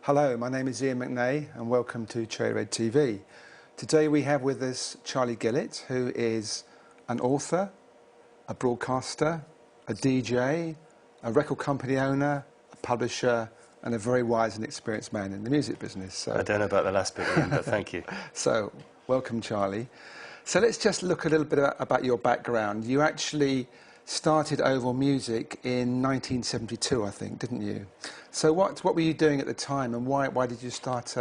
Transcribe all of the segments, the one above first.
Hello, my name is Ian McNay and welcome to Cherry Red TV. Today we have with us Charlie Gillett, who is an author, a broadcaster, a DJ, a record company owner, a publisher and a very wise and experienced man in the music business. So, I don't know about the last bit, Ian, but thank you. So, welcome Charlie. So let's just look a little bit about your background. You actually started Oval Music in 1972, I think, didn't you? So what were you doing at the time, and why did you start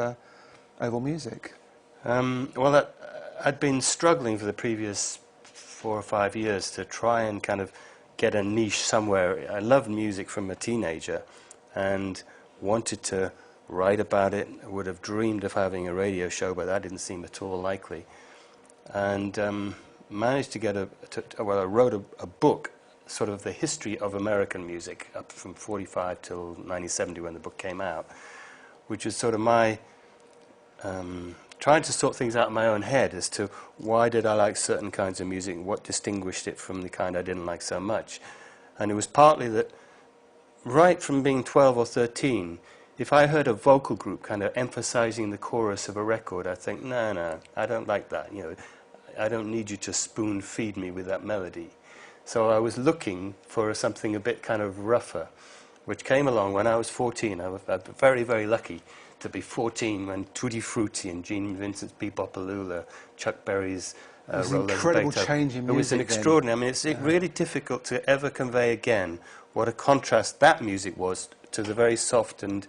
Oval Music? Well, I'd been struggling for the previous 4 or 5 years to try and kind of get a niche somewhere. I loved music from a teenager and wanted to write about it. I would have dreamed of having a radio show, but that didn't seem at all likely. And managed to get I wrote a book, sort of the history of American music, up from 45 till 1970 when the book came out, which was sort of my trying to sort things out in my own head as to why did I like certain kinds of music and what distinguished it from the kind I didn't like so much. And it was partly that right from being 12 or 13, if I heard a vocal group kind of emphasizing the chorus of a record, I'd think, no, I don't like that. You know, I don't need you to spoon feed me with that melody. So I was looking for something a bit kind of rougher, which came along when I was 14. I was very, very lucky to be 14 when Tutti Frutti and Gene Vincent's Bebopalula, Chuck Berry's It was an incredible change in music. It was an extraordinary. I mean, it's really difficult to ever convey again what a contrast that music was to the very soft and,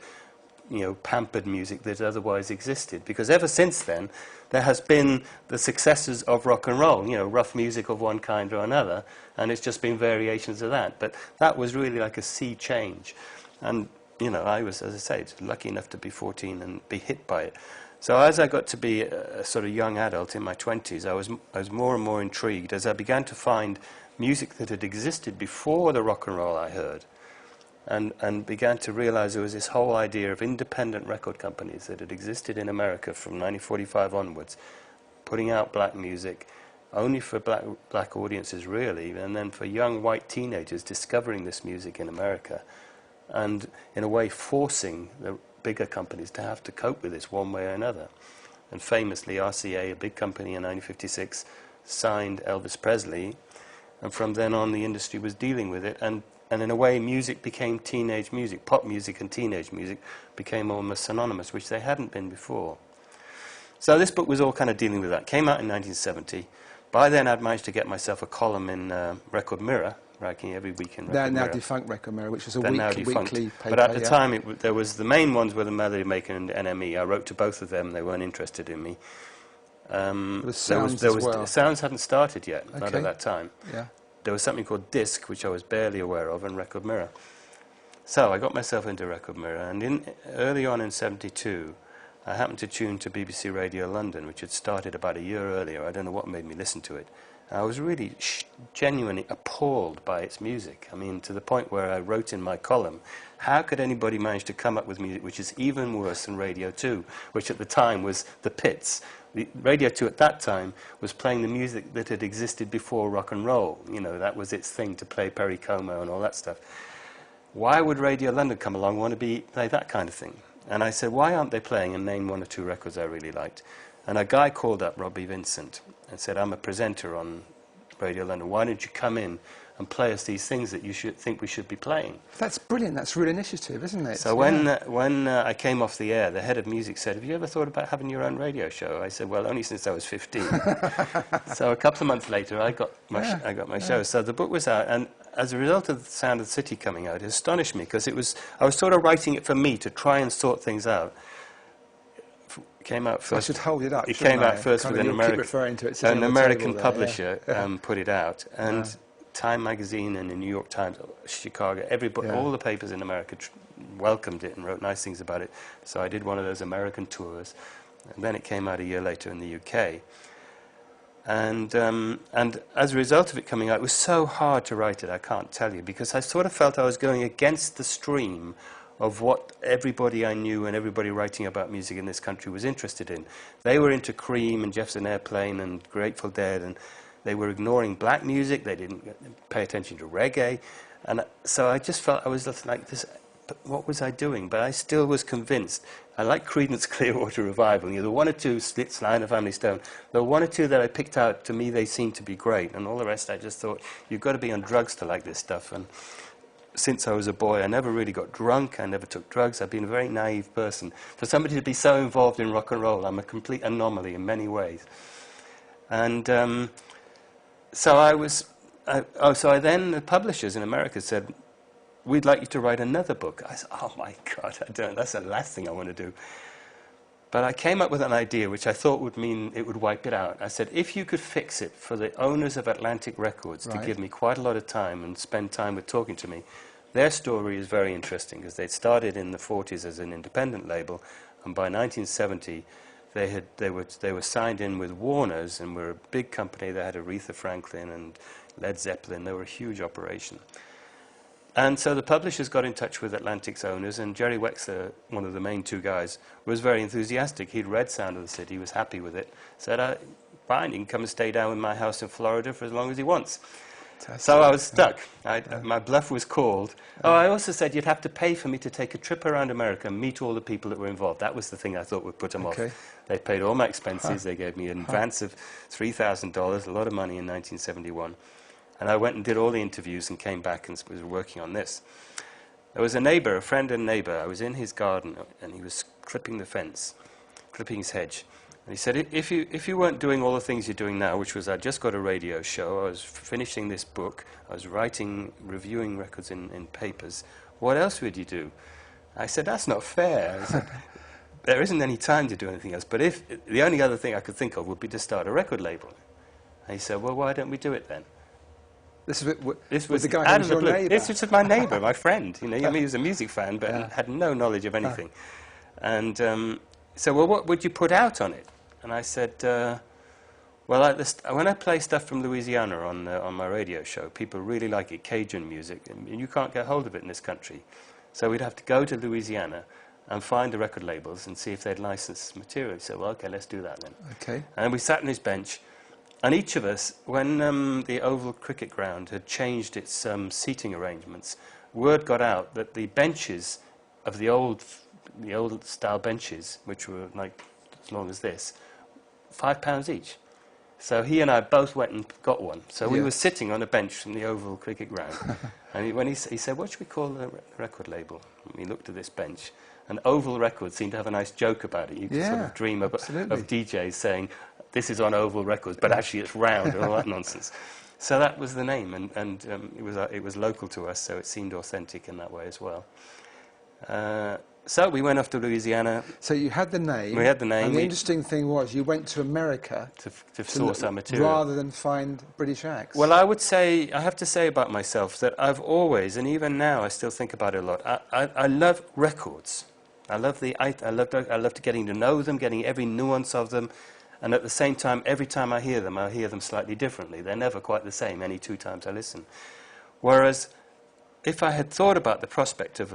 you know, pampered music that otherwise existed. Because ever since then, there has been the successors of rock and roll, you know, rough music of one kind or another, and it's just been variations of that. But that was really like a sea change. And, you know, I was, as I say, lucky enough to be 14 and be hit by it. So as I got to be a sort of young adult in my 20s, I was more and more intrigued as I began to find music that had existed before the rock and roll I heard, and began to realize there was this whole idea of independent record companies that had existed in America from 1945 onwards, putting out black music only for black audiences really, and then for young white teenagers discovering this music in America, and in a way forcing the bigger companies to have to cope with this one way or another. And famously RCA, a big company in 1956, signed Elvis Presley, and from then on the industry was dealing with it, and in a way music became teenage music. Pop music and teenage music became almost synonymous, which they hadn't been before. So this book was all kind of dealing with that. Came out in 1970. By then I'd managed to get myself a column in Record Mirror, writing every week in Record Mirror. Now defunct Record Mirror, which was a weekly paper. But at the time, there was the main ones were the Melody Maker and NME. I wrote to both of them. They weren't interested in me. Sounds hadn't started yet, not at that time. Yeah. There was something called Disc, which I was barely aware of, and Record Mirror. So I got myself into Record Mirror, and early on in '72, I happened to tune to BBC Radio London, which had started about a year earlier. I don't know what made me listen to it. And I was really genuinely appalled by its music. I mean, to the point where I wrote in my column, how could anybody manage to come up with music which is even worse than Radio 2, which at the time was the pits. Radio 2 at that time was playing the music that had existed before rock and roll. You know, that was its thing, to play Perry Como and all that stuff. Why would Radio London come along and want to play that kind of thing? And I said, why aren't they playing, and named 1 or 2 records I really liked. And a guy called up, Robbie Vincent, and said, I'm a presenter on Radio London. Why don't you come in and play us these things that you think we should be playing? That's brilliant. That's real initiative, isn't it? So when I came off the air, the head of music said, have you ever thought about having your own radio show? I said, well, only since I was 15. So a couple of months later, I got my show. So the book was out, and as a result of The Sound of the City coming out, it astonished me, because I was sort of writing it for me to try and sort things out. Came out first. I should hold it up. It came out first with an American publisher put it out, and Time magazine and the New York Times, Chicago, everybody, all the papers in America welcomed it and wrote nice things about it. So I did one of those American tours, and then it came out a year later in the UK. And as a result of it coming out, it was so hard to write it, I can't tell you, because I sort of felt I was going against the stream of what everybody I knew and everybody writing about music in this country was interested in. They were into Cream and Jefferson Airplane and Grateful Dead, and they were ignoring black music. They didn't pay attention to reggae. And so I just felt I was like this but what was I doing? But I still was convinced. I like Creedence Clearwater Revival. You know, the one or two, Sly and the Family Stone, the one or two that I picked out, to me, they seemed to be great. And all the rest, I just thought, you've got to be on drugs to like this stuff. And since I was a boy, I never really got drunk. I never took drugs. I've been a very naive person. For somebody to be so involved in rock and roll, I'm a complete anomaly in many ways. And so then the publishers in America said, we'd like you to write another book. I said, oh my God, that's the last thing I want to do. But I came up with an idea which I thought would mean it would wipe it out. I said, if you could fix it for the owners of Atlantic Records to give me quite a lot of time and spend time with talking to me, their story is very interesting, because they'd started in the 40s as an independent label, and by 1970 they were signed in with Warner's and were a big company. They had Aretha Franklin and Led Zeppelin. They were a huge operation. And so the publishers got in touch with Atlantic's owners, and Jerry Wexler, one of the main two guys, was very enthusiastic. He'd read Sound of the City, was happy with it, said, fine, he can come and stay down in my house in Florida for as long as he wants. So I was stuck. My bluff was called. I also said you'd have to pay for me to take a trip around America and meet all the people that were involved. That was the thing I thought would put them off. They paid all my expenses. They gave me an advance of $3,000, a lot of money in 1971. And I went and did all the interviews and came back and was working on this. There was a neighbor, a friend and neighbor. I was in his garden, and he was clipping the fence, clipping his hedge. And he said, if you weren't doing all the things you're doing now, which was I just got a radio show, I was finishing this book, I was reviewing records in papers, what else would you do? I said, that's not fair. I said, there isn't any time to do anything else. But the only other thing I could think of would be to start a record label. And he said, well, why don't we do it then? This was the guy who was your neighbour. This was my neighbour, my friend. You know, I mean, he was a music fan, but had no knowledge of anything. And so, well, what would you put out on it? And I said, well, when I play stuff from Louisiana on my radio show, people really like it, Cajun music, and you can't get hold of it in this country. So we'd have to go to Louisiana and find the record labels and see if they'd license material. He said, well, okay, let's do that then. Okay. And we sat on his bench. And each of us, when the Oval Cricket Ground had changed its seating arrangements, word got out that the benches of the old style benches, which were like as long as this, £5 each. So he and I both went and got one. So we were sitting on a bench from the Oval Cricket Ground. And when he said, what should we call the record label? And we looked at this bench. And Oval Records seemed to have a nice joke about it. You could sort of dream of DJs saying, this is on Oval Records, but actually it's round and all that nonsense. So that was the name, and it was local to us, so it seemed authentic in that way as well. So we went off to Louisiana. So you had the name. We had the name. And the interesting thing was you went to America to source our material. Rather than find British acts. Well, I have to say about myself that I've always, and even now I still think about it a lot, I love records. I love getting to know them, getting every nuance of them. And at the same time, every time I hear them slightly differently. They're never quite the same any 2 times I listen. Whereas, if I had thought about the prospect of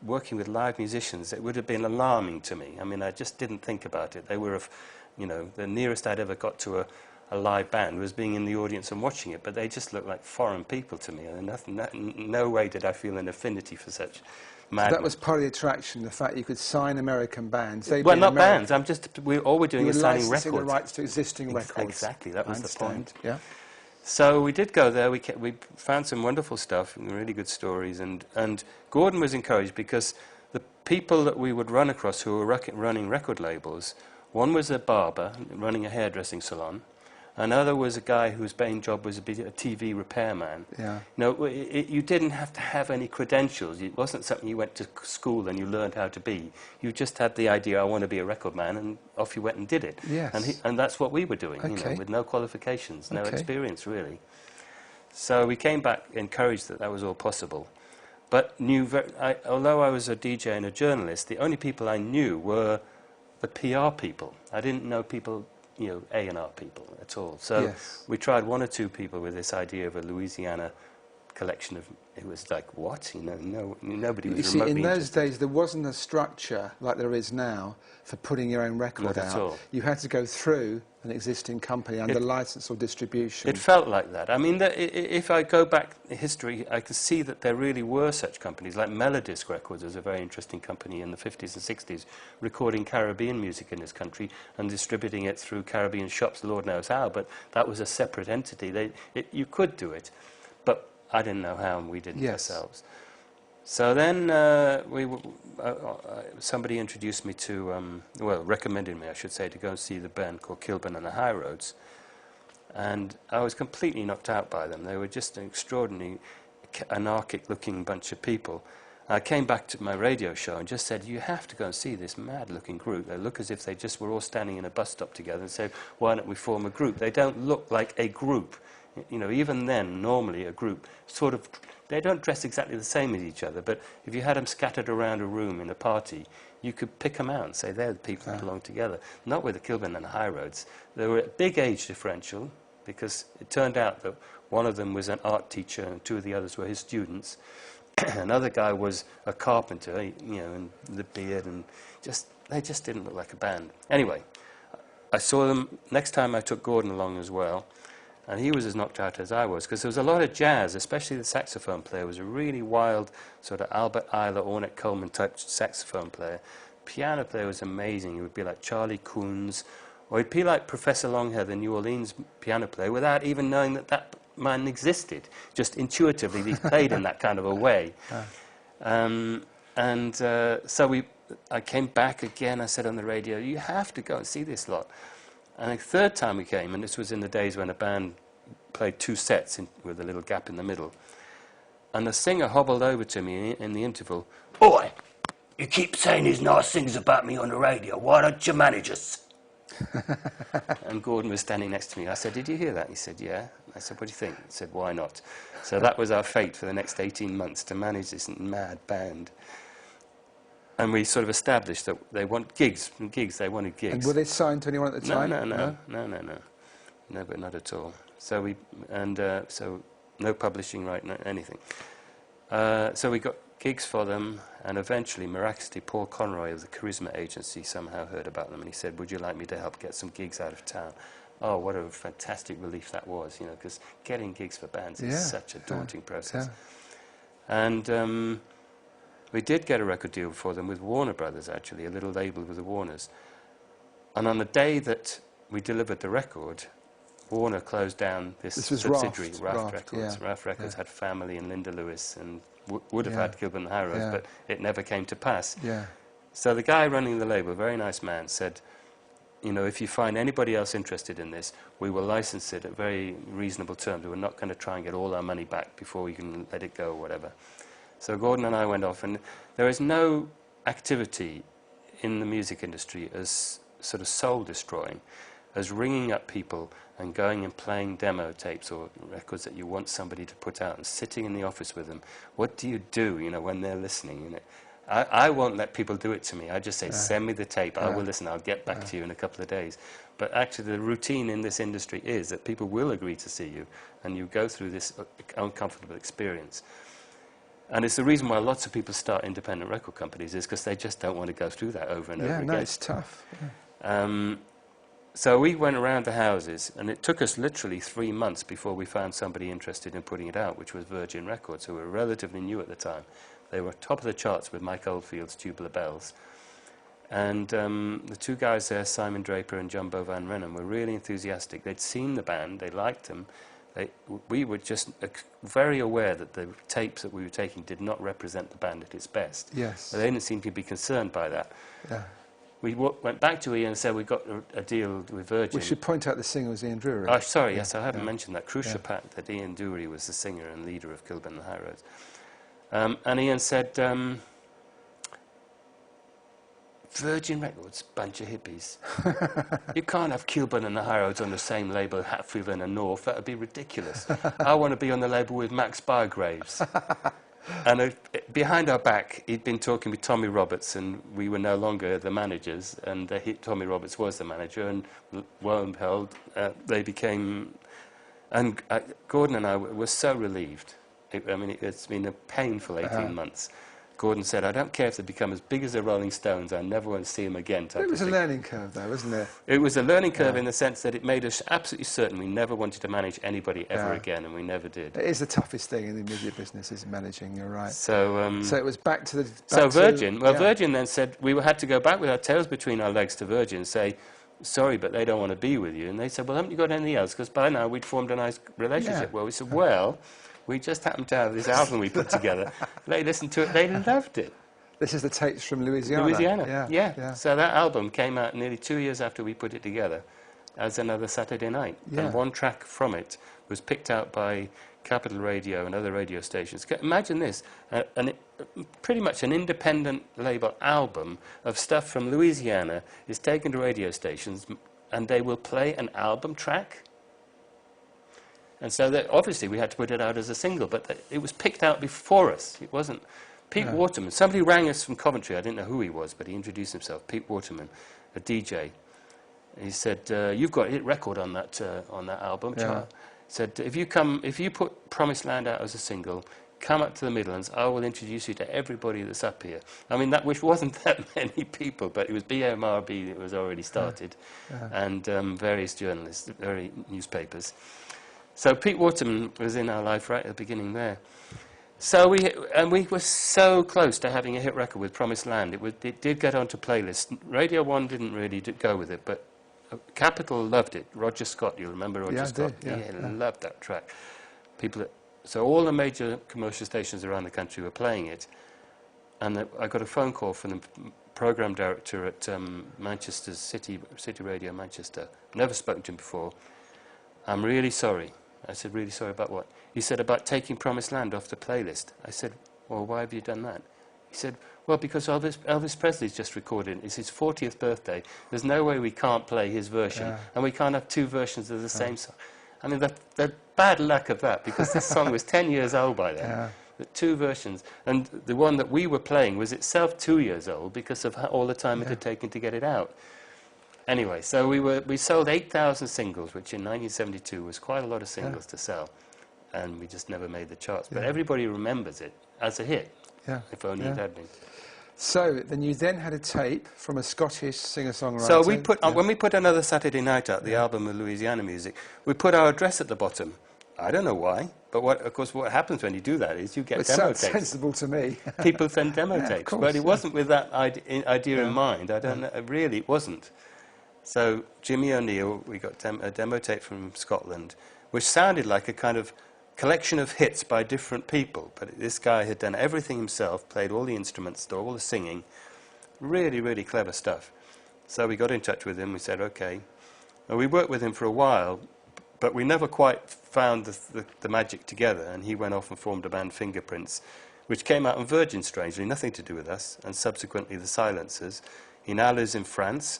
working with live musicians, it would have been alarming to me. I mean, I just didn't think about it. They were, the nearest I'd ever got to a live band was being in the audience and watching it, but they just looked like foreign people to me. And no way did I feel an affinity for such. So that was part of the attraction, the fact you could sign American bands. Well, not bands. All we're doing is signing records. The rights to existing records. Exactly, that was the point. Yeah. So we did go there. We found some wonderful stuff and really good stories. And Gordon was encouraged because the people that we would run across who were running record labels, one was a barber running a hairdressing salon. Another was a guy whose main job was a TV repairman. Yeah. You didn't have to have any credentials. It wasn't something you went to school and you learned how to be. You just had the idea, I want to be a record man, and off you went and did it. Yes. And that's what we were doing, with no qualifications, no experience, really. So we came back encouraged that was all possible. But although I was a DJ and a journalist, the only people I knew were the PR people. I didn't know people... A&R people at all. So we tried 1 or 2 people with this idea of a Louisiana collection of... It was like, what? You know, nobody was You see, remotely in those interested. days, there wasn't a structure like there is now for putting your own record Not at out. all. You had to go through an existing company under license or distribution. It felt like that. I mean, if I go back in history, I can see that there really were such companies. Like Melodisc Records was a very interesting company in the 50s and 60s, recording Caribbean music in this country and distributing it through Caribbean shops, Lord knows how, but that was a separate entity. You could do it, but I didn't know how, and we didn't ourselves. So then somebody introduced me to, recommended me, I should say, to go and see the band called Kilburn and the High Roads. And I was completely knocked out by them. They were just an extraordinary, anarchic-looking bunch of people. I came back to my radio show and just said, you have to go and see this mad-looking group. They look as if they just were all standing in a bus stop together and said, why don't we form a group? They don't look like a group. You know, even then, normally a group sort of... They don't dress exactly the same as each other, but if you had them scattered around a room in a party, you could pick them out and say they're the people that belong together. Not with the Kilburn and the High Roads. There were a big age differential, because it turned out that one of them was an art teacher and two of the others were his students. Another guy was a carpenter, you know, and the beard, and they just didn't look like a band. Anyway, I saw them. Next time I took Gordon along as well, and he was as knocked out as I was, because there was a lot of jazz, especially the saxophone player was a really wild sort of Albert Ayler, Ornette Coleman type saxophone player. Piano player was amazing. He would be like Charlie Coons, or he'd be like Professor Longhair, the New Orleans piano player, without even knowing that that man existed. Just intuitively, he played in that kind of a way. So I came back again. I said on the radio, you have to go and see this lot. And the third time we came, and this was in the days when a band played two sets with a little gap in the middle, and the singer hobbled over to me in the interval, "Oi, you keep saying these nice things about me on the radio. Why don't you manage us?" And Gordon was standing next to me. I said, "Did you hear that?" He said, "Yeah." I said, "What do you think?" He said, "Why not?" So that was our fate for the next 18 months, to manage this mad band. And we sort of established that they want gigs. They wanted gigs. And were they signed to anyone at the time? No, but not at all. So so no publishing right, no anything. So we got gigs for them, and eventually, miraculously, Paul Conroy of the Charisma Agency somehow heard about them, and he said, "Would you like me to help get some gigs out of town?" Oh, what a fantastic relief that was, you know, because getting gigs for bands is such a daunting process. And we did get a record deal for them with Warner Brothers, actually, a little label with the Warners. And on the day that we delivered the record, Warner closed down this subsidiary, Raft Records. Raft Records had Family and Linda Lewis, and would have had Kilburn and High Roads, but it never came to pass. So the guy running the label, a very nice man, said, you know, if you find anybody else interested in this, we will license it at very reasonable terms. We're not going to try and get all our money back before we can let it go or whatever. So Gordon and I went off, and there is no activity in the music industry as sort of soul-destroying as ringing up people and going and playing demo tapes or records that you want somebody to put out and sitting in the office with them. What do you do, you know, when they're listening? You know, I won't let people do it to me. I just say, send me the tape, I will listen, I'll get back to you in a couple of days. But actually the routine in this industry is that people will agree to see you, and you go through this uncomfortable experience. And it's the reason why lots of people start independent record companies, is because they just don't want to go through that over and over again. Yeah, no, it's tough. So we went around the houses, and it took us literally 3 months before we found somebody interested in putting it out, which was Virgin Records, who were relatively new at the time. They were top of the charts with Mike Oldfield's Tubular Bells. And the two guys there, Simon Draper and Jumbo Van Rennen, were really enthusiastic. They'd seen the band, they liked them. We were just very aware that the tapes that we were taking did not represent the band at its best. Yes. But they didn't seem to be concerned by that. Yeah. We went back to Ian and said we got a deal with Virgin. We should point out the singer was Ian Dury. Oh, sorry, yes, I haven't mentioned that. Crucial fact that Ian Dury was the singer and leader of Kilburn and the High Roads. And Ian said, Virgin Records, bunch of hippies. You can't have Kilburn and the High Roads on the same label, Hatfield and North. That would be ridiculous. I want to be on the label with Max Bygraves. And behind our back, he'd been talking with Tommy Roberts, and we were no longer the managers, and Tommy Roberts was the manager, and lo and behold, they became... And Gordon and I were so relieved. It's been a painful 18 months. Gordon said, I don't care if they become as big as the Rolling Stones, I never want to see them again. It was a learning curve, though, wasn't it? It was a learning curve in the sense that it made us absolutely certain we never wanted to manage anybody ever again, and we never did. It is the toughest thing in the music business, is managing, you're right. So it was back to the... Virgin, Virgin then said, we had to go back with our tails between our legs to Virgin and say, sorry, but they don't want to be with you. And they said, well, haven't you got anything else? Because by now we'd formed a nice relationship. Yeah. Well, we said, well, we just happened to have this album we put together. They listened to it, they loved it. This is the tapes from Louisiana. Yeah. So that album came out nearly 2 years after we put it together as Another Saturday Night. Yeah. And one track from it was picked out by Capital Radio and other radio stations. Imagine this, pretty much an independent label album of stuff from Louisiana is taken to radio stations and they will play an album track. And so obviously we had to put it out as a single, but it was picked out before us. It wasn't... Pete Waterman, somebody rang us from Coventry, I didn't know who he was, but he introduced himself, Pete Waterman, a DJ. He said, you've got a hit record on that album, Charles. He said, if you put Promised Land out as a single, come up to the Midlands, I will introduce you to everybody that's up here. I mean, which wasn't that many people, but it was BMRB that was already started, and various journalists, newspapers. So Pete Waterman was in our life right at the beginning there. So we were so close to having a hit record with Promised Land. It did get onto playlists. Radio 1 didn't really go with it, but Capital loved it. Roger Scott, you remember Roger Scott? He loved that track. So all the major commercial stations around the country were playing it. And I got a phone call from the program director at Manchester's City Radio Manchester. Never spoken to him before. I'm really sorry. I said, really sorry about what? He said, about taking Promised Land off the playlist. I said, well, why have you done that? He said, well, because Elvis Presley's just recorded it. It's his 40th birthday. There's no way we can't play his version, and we can't have two versions of the same song. I mean, the bad luck of that, because this song was 10 years old by then. The two versions. And the one that we were playing was itself 2 years old because of all the time it had taken to get it out. Anyway, so we sold 8,000 singles, which in 1972 was quite a lot of singles to sell. And we just never made the charts. But everybody remembers it as a hit, if only it had been. So then you had a tape from a Scottish singer-songwriter. So we when we put Another Saturday Night out, the album of Louisiana music, we put our address at the bottom. I don't know why, but of course what happens when you do that is you get demo tapes. It sounds sensible to me. People send demo tapes, course, but it wasn't with that idea in mind. I don't know, really it wasn't. So Jimmy O'Neill, we got a demo tape from Scotland, which sounded like a kind of collection of hits by different people. But this guy had done everything himself, played all the instruments, did all the singing. Really, really clever stuff. So we got in touch with him. We said, OK. And we worked with him for a while, but we never quite found the magic together. And he went off and formed a band, Fingerprints, which came out on Virgin, strangely, nothing to do with us, and subsequently the Silencers. He now lives in France.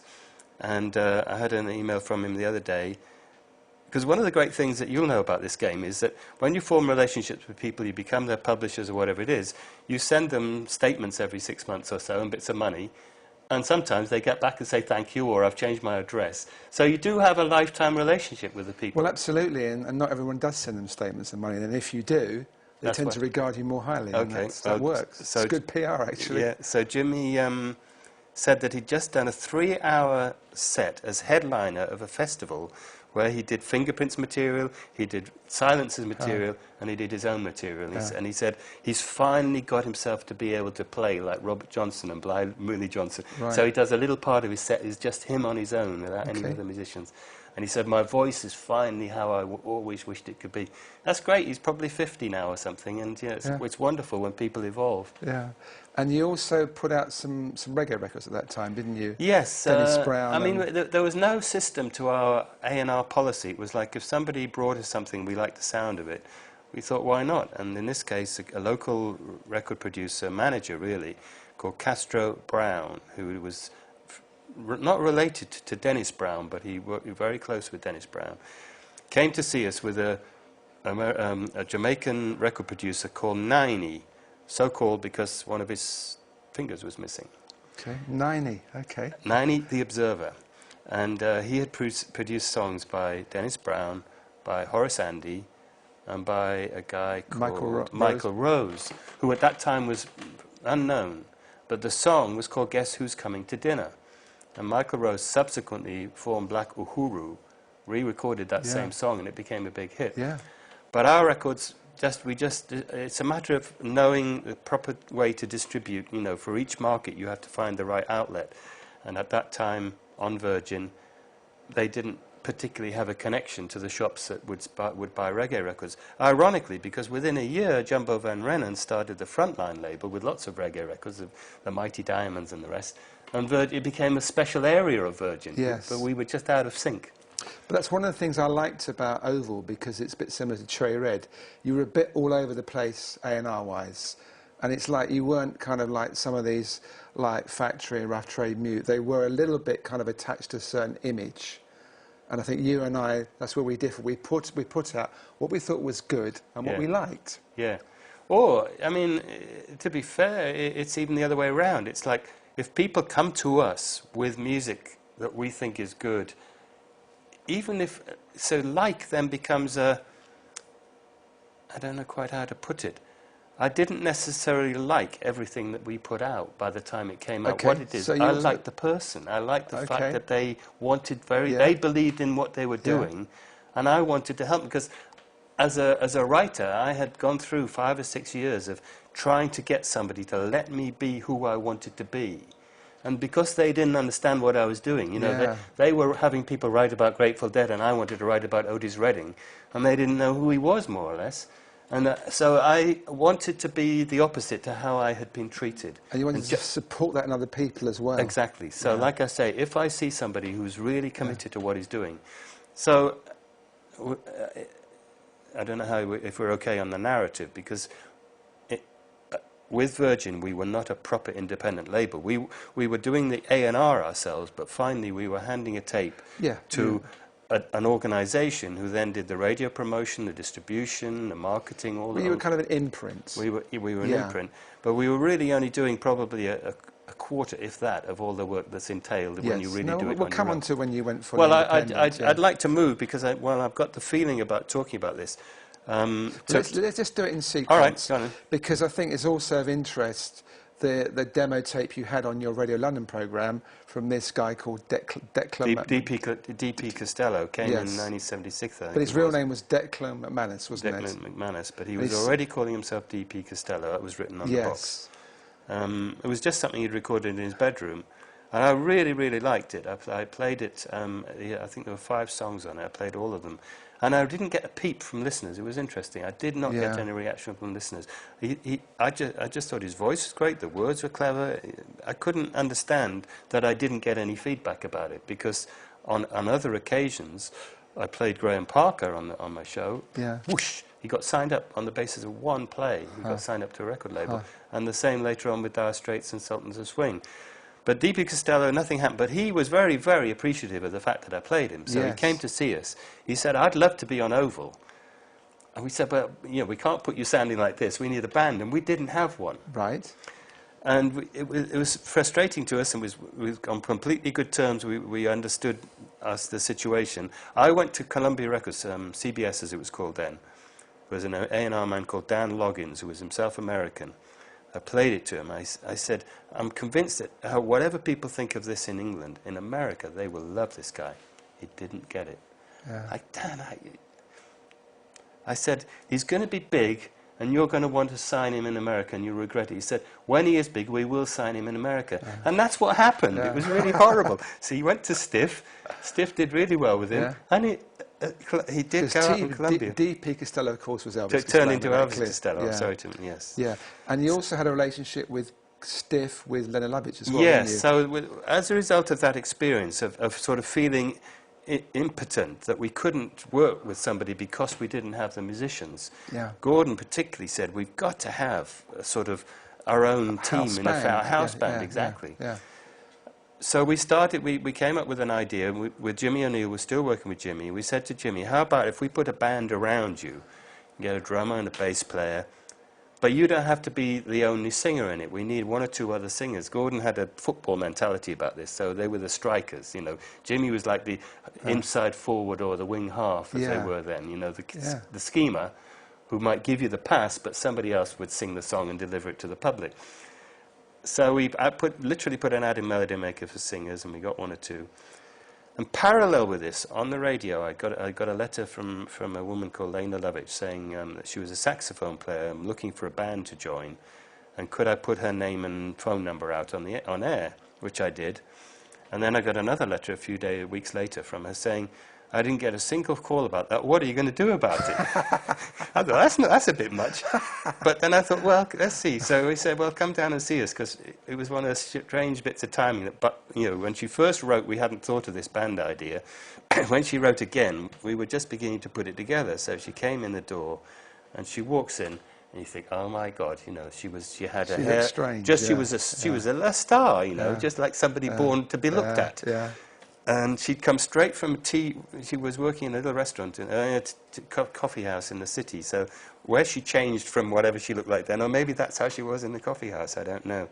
And I had an email from him the other day, because one of the great things that you'll know about this game is that when you form relationships with people, you become their publishers or whatever it is, you send them statements every 6 months or so and bits of money, and sometimes they get back and say thank you or I've changed my address. So you do have a lifetime relationship with the people. Well, absolutely, and not everyone does send them statements of money, and if you do, they tend to regard you more highly, and that works. So it's good PR, actually. Yeah, so Jimmy said that he'd just done a 3-hour set as headliner of a festival where he did Fingerprints material, he did Silences material, and he did his own material. And he said he's finally got himself to be able to play like Robert Johnson and Bly Mooney Johnson. Right. So he does a little part of his set is just him on his own without any other musicians. And he said, my voice is finally how I always wished it could be. That's great. He's probably 50 now or something, and it's wonderful when people evolve. Yeah. And you also put out some reggae records at that time, didn't you? Yes. Dennis Brown. I mean, there was no system to our A&R policy. It was like if somebody brought us something, we liked the sound of it, we thought, why not? And in this case, a local record producer, manager really, called Castro Brown, who was not related to Dennis Brown, but he worked very close with Dennis Brown, came to see us with a Jamaican record producer called Lene, so called because one of his fingers was missing. Okay, Lene, okay. Lene the Observer. And he had produced songs by Dennis Brown, by Horace Andy, and by a guy called Michael Rose, who at that time was unknown. But the song was called Guess Who's Coming to Dinner. And Michael Rose subsequently formed Black Uhuru, re-recorded that same song, and it became a big hit. Yeah. But our records, it's a matter of knowing the proper way to distribute. You know, for each market you have to find the right outlet. And at that time, on Virgin, they didn't particularly have a connection to the shops that would buy reggae records. Ironically, because within a year, Jumbo Van Rennen started the Frontline label with lots of reggae records, of the Mighty Diamonds and the rest, and it became a special area of Virgin. Yes. But we were just out of sync. But that's one of the things I liked about Oval, because it's a bit similar to Cherry Red. You were a bit all over the place A&R-wise. And it's like you weren't kind of like some of these, like Factory and Rough Trade Mute. They were a little bit kind of attached to a certain image. And I think you and I, that's where we differ. We put out what we thought was good and what we liked. Yeah. Or, I mean, to be fair, it's even the other way around. It's like, if people come to us with music that we think is good, even if, so like then becomes a, I don't know quite how to put it. I didn't necessarily like everything that we put out by the time it came out. What it is, so I liked the person. I liked the fact that they wanted they believed in what they were doing, and I wanted to help, because as a writer, I had gone through 5 or 6 years of trying to get somebody to let me be who I wanted to be. And because they didn't understand what I was doing, you know, they were having people write about Grateful Dead, and I wanted to write about Otis Redding, and they didn't know who he was, more or less. And so I wanted to be the opposite to how I had been treated. And you wanted to support that in other people as well. Exactly. So like I say, if I see somebody who's really committed to what he's doing, so I don't know if we're okay on the narrative, because with Virgin we were not a proper independent label. We were doing the A&R ourselves, but finally we were handing a tape to an organisation who then did the radio promotion, the distribution, the marketing, all that. You were kind of an imprint. We were an imprint, but we were really only doing probably a quarter, if that, of all the work that's entailed when you really do it. We'll come on to when you went fully independent. I'd like to move, because I've got the feeling about talking about this. Let's just do it in sequence. All right, go on. Because I think it's also of interest, the demo tape you had on your Radio London programme from this guy called Declan DP Costello came in 1976. But his real name was Declan McManus, wasn't it? Declan McManus, but he was already calling himself DP Costello. That was written on the box. It was just something he'd recorded in his bedroom, and I really, really liked it. I played it. I think there were 5 songs on it. I played all of them. And I didn't get a peep from listeners. It was interesting. I did not get any reaction from listeners. I just thought his voice was great. The words were clever. I couldn't understand that I didn't get any feedback about it, because on other occasions, I played Graham Parker on my show. Yeah. Whoosh! He got signed up on the basis of one play. He got signed up to a record label. And the same later on with Dire Straits and Sultans of Swing. But DP Costello, nothing happened. But he was very, very appreciative of the fact that I played him. So he came to see us. He said, "I'd love to be on Oval." And we said, "Well, we can't put you sounding like this. We need a band." And we didn't have one. Right. And it was frustrating to us, and we was on completely good terms. We understood the situation. I went to Columbia Records, CBS as it was called then. There was an A&R man called Dan Loggins, who was himself American. I played it to him. I said, "I'm convinced that whatever people think of this in England, in America, they will love this guy." He didn't get it. I said, "He's going to be big, and you're going to want to sign him in America, and you'll regret it." He said, "When he is big, we will sign him in America." And that's what happened. It was really horrible. So he went to Stiff. Stiff did really well with him. And he did go out in Columbia. DP Costello, of course, was Elvis. Turned into Elvis Costello. Sorry to yes. Yeah, and you also had a relationship with Stiff, with Lene Lovich as well. Yes. So as a result of that experience of sort of feeling impotent that we couldn't work with somebody because we didn't have the musicians. Gordon particularly said we've got to have a sort of our own team in a house band. Exactly. So we started, we came up with an idea, with Jimmy O'Neill. We're still working with Jimmy. We said to Jimmy, how about if we put a band around you, get a drummer and a bass player, but you don't have to be the only singer in it. We need 1 or 2 other singers. Gordon had a football mentality about this, so they were the strikers, Jimmy was like the inside forward or the wing half, as they were then, the schemer. who might give you the pass, but somebody else would sing the song and deliver it to the public. So I literally put an ad in Melody Maker for singers, and we got one or two. And parallel with this, on the radio, I got a letter from a woman called Lene Lovich saying that she was a saxophone player looking for a band to join, and could I put her name and phone number out on air, which I did. And then I got another letter a few weeks later from her saying, I didn't get a single call about that. What are you going to do about it? I thought, that's a bit much. But then I thought, well, let's see. So we said, well, come down and see us, because it was one of those strange bits of timing. But when she first wrote, we hadn't thought of this band idea. When she wrote again, we were just beginning to put it together. So she came in the door, and she walks in, and you think, oh my God, she had her hair. Strange. She was a star, just like somebody born to be looked at. Yeah. And she'd come straight from tea. She was working in a little restaurant, coffee house in the city. So where she changed from whatever she looked like then, or maybe that's how she was in the coffee house, I don't know.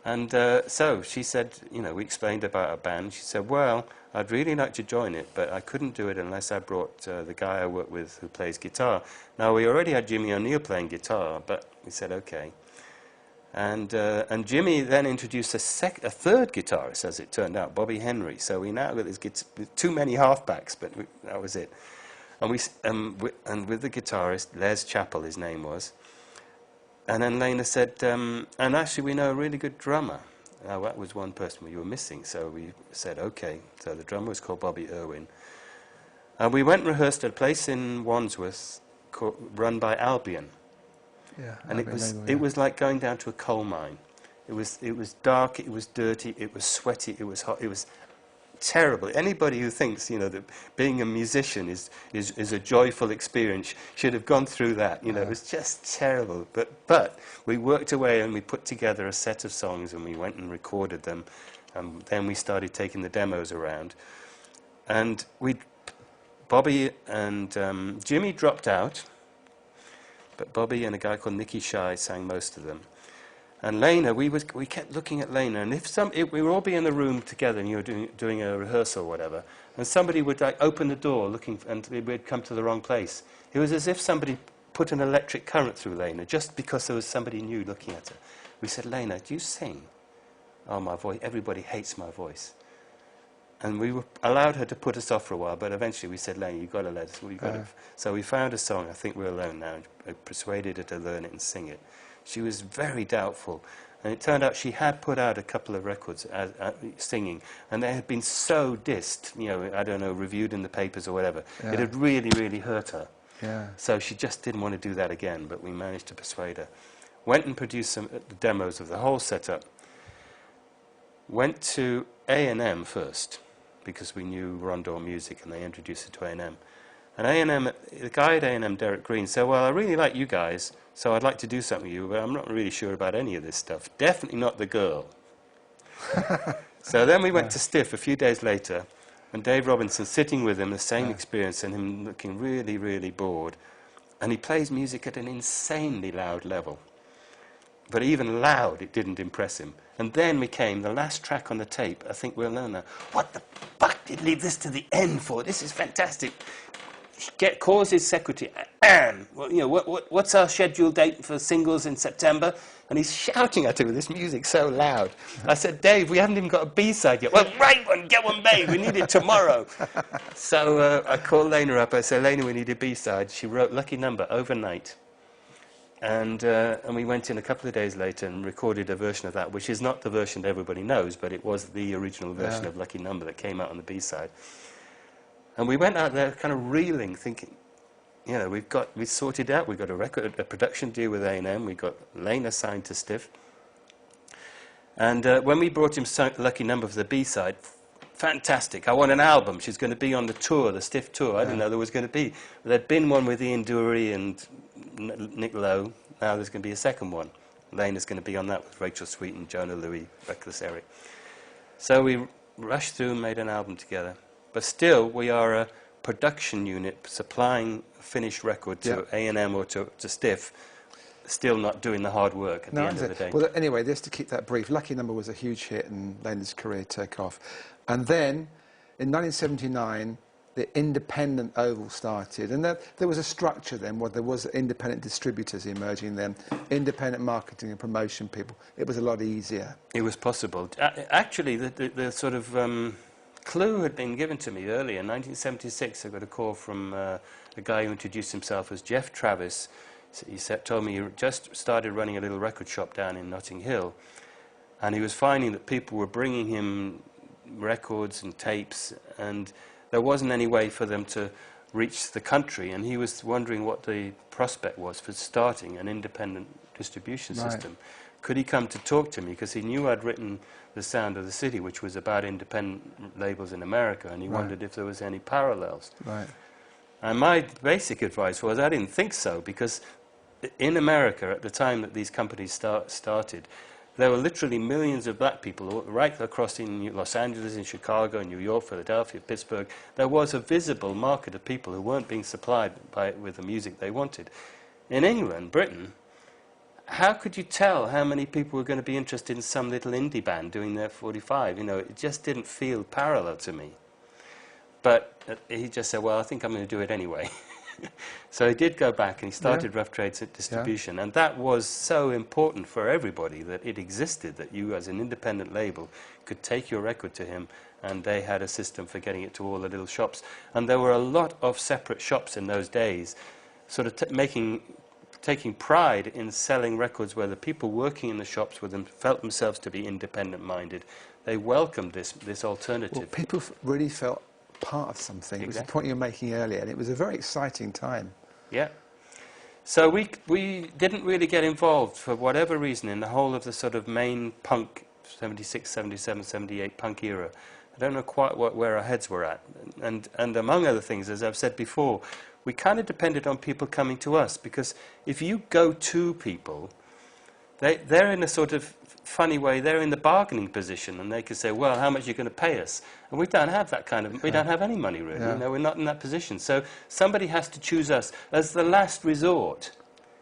And so she said, we explained about our band. She said, well, I'd really like to join it, but I couldn't do it unless I brought the guy I work with who plays guitar. Now, we already had Jimmy O'Neill playing guitar, but we said, okay. And Jimmy then introduced a third guitarist, as it turned out, Bobby Henry. So we now got this too many halfbacks, but that was it. And with the guitarist, Les Chappell, his name was. And then Lene said, and actually we know a really good drummer. Now that was one person we were missing, so we said, okay. So the drummer was called Bobby Irwin. And we went and rehearsed at a place in Wandsworth run by Albion. Yeah, and it was like going down to a coal mine. It was dark, it was dirty, it was sweaty, it was hot, it was terrible. Anybody who thinks that being a musician is a joyful experience should have gone through that. It was just terrible. But we worked away and we put together a set of songs and we went and recorded them. And then we started taking the demos around. And Bobby and Jimmy dropped out. But Bobby and a guy called Nicky Shy sang most of them. And Lene, we kept looking at Lene, and we would all be in the room together, and you were doing a rehearsal or whatever, and somebody would open the door and we'd come to the wrong place. It was as if somebody put an electric current through Lene, just because there was somebody new looking at her. We said, Lene, do you sing? Oh, my voice, everybody hates my voice. And we allowed her to put us off for a while, but eventually we said, Lene, you've got to let us. So we found a song, I Think We're Alone Now, and persuaded her to learn it and sing it. She was very doubtful. And it turned out she had put out a couple of records singing, and they had been so dissed, I don't know, reviewed in the papers or whatever. Yeah. It had really, really hurt her. Yeah. So she just didn't want to do that again, but we managed to persuade her. Went and produced some demos of the whole setup. Went to A&M first, because we knew Rondor music, and they introduced it to A&M. And A&M, the guy at A&M, Derek Green, said, well, I really like you guys, so I'd like to do something with you, but I'm not really sure about any of this stuff. Definitely not the girl. So then we went to Stiff a few days later, and Dave Robinson sitting with him, the same experience, and him looking really, really bored. And he plays music at an insanely loud level. But even loud, it didn't impress him. And then we came, the last track on the tape, I Think We'll Learn Now. What the fuck did you leave this to the end for? This is fantastic. Calls his secretary, Anne, what's our scheduled date for singles in September? And he's shouting at her with this music so loud. I said, Dave, we haven't even got a B-side yet. Well, write one, get one made, we need it tomorrow. So I called Lene up, I said, Lene, we need a B-side. She wrote Lucky Number overnight. And we went in a couple of days later and recorded a version of that, which is not the version that everybody knows, but it was the original version of Lucky Number that came out on the B-side. And we went out there kind of reeling, thinking, we sorted out, we got a production deal with A&M, we got Lene signed to Stiff. And when we brought him Lucky Number for the B-side, fantastic, I want an album. She's going to be on the tour, the Stiff tour. I didn't know there was going to be. There'd been one with Ian Dury and Nick Lowe. Now there's going to be a second one. Lane is going to be on that with Rachel Sweet and Jonah Louis, Reckless Eric. So we rushed through and made an album together. But still, we are a production unit supplying a finished record to A&M or to Stiff, still not doing the hard work at the end of the day. Well, anyway, just to keep that brief, Lucky Number was a huge hit and Lene's career took off. And then, in 1979, the independent Oval started, and there was a structure then where there was independent distributors emerging then, independent marketing and promotion people. It was a lot easier. It was possible. Actually, the sort of clue had been given to me earlier. In 1976, I got a call from a guy who introduced himself as Jeff Travis. He told me he just started running a little record shop down in Notting Hill, and he was finding that people were bringing him records and tapes, and there wasn't any way for them to reach the country, and he was wondering what the prospect was for starting an independent distribution system. Could he come to talk to me? Because he knew I'd written The Sound of the City, which was about independent labels in America, and he wondered if there was any parallels. And my basic advice was I didn't think so, because in America, at the time that these companies started, there were literally millions of black people right across in Los Angeles, in Chicago, New York, Philadelphia, Pittsburgh. There was a visible market of people who weren't being supplied with the music they wanted. In England, Britain, how could you tell how many people were going to be interested in some little indie band doing their 45? You know, it just didn't feel parallel to me. But he just said, well, I think I'm going to do it anyway. So he did go back and he started Rough Trade Distribution, and that was so important for everybody that it existed, that you as an independent label could take your record to him, and they had a system for getting it to all the little shops. And there were a lot of separate shops in those days, sort of taking pride in selling records where the people working in the shops with them felt themselves to be independent-minded. They welcomed this alternative. Well, people really felt part of something. It was the point you were making earlier, and it was a very exciting time. Yeah. So we didn't really get involved for whatever reason in the whole of the sort of main punk 76, 77, 78 punk era. I don't know quite where our heads were at. And among other things, as I've said before, we kind of depended on people coming to us, because if you go to people, they're in a sort of funny way, they're in the bargaining position, and they can say, well, how much are you going to pay us? And we don't have that kind of, we don't have any money really, you know, we're not in that position. So somebody has to choose us as the last resort.